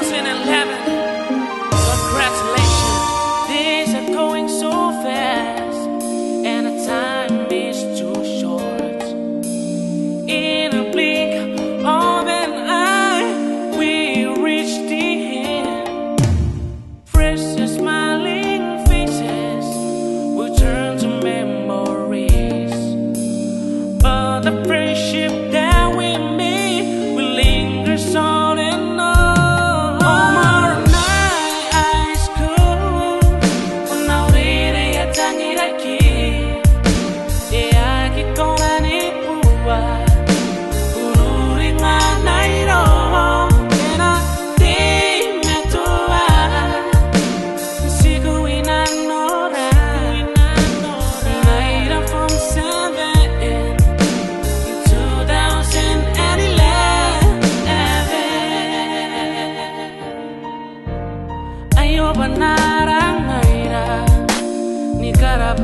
2011. Congratulations, days are going so fast, and the time is too short. In a blink of an eye, we reach the end. Fresh and smiling faces will turn to memories, but the friendship that we made will linger on and on.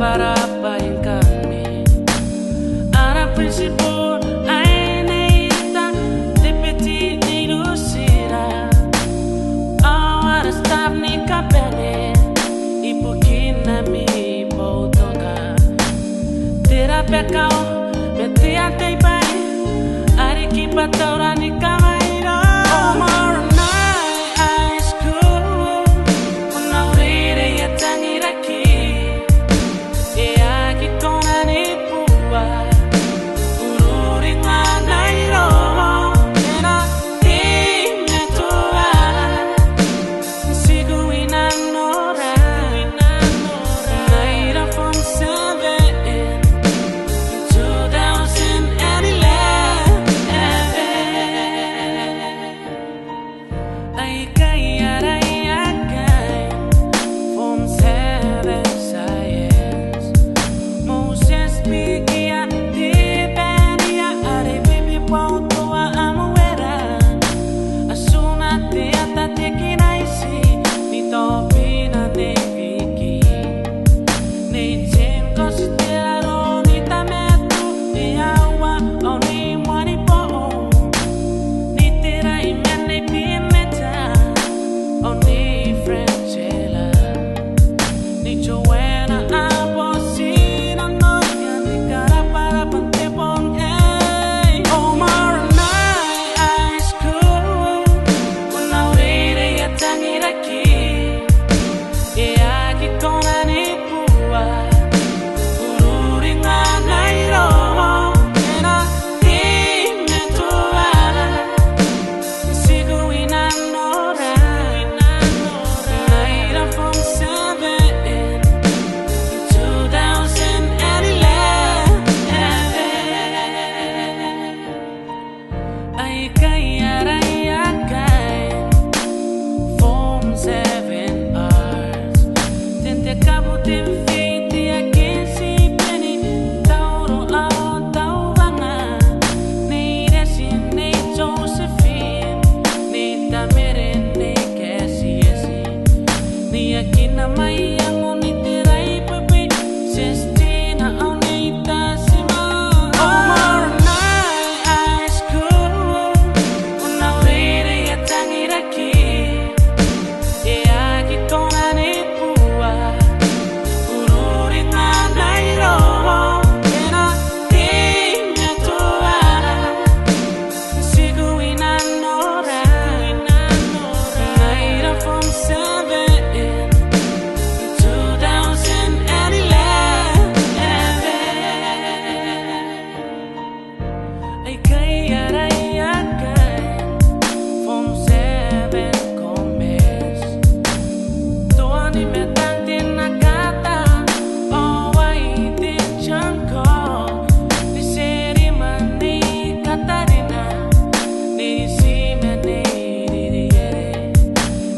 Para apa kami Ara prinsipur ay naita Depeti ni Lucira Awara stop ni kapene Ipukin na mi botoka Tira pekau Beti atay bay Ari kipataura ni kamaira Omar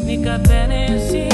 Nika Benesi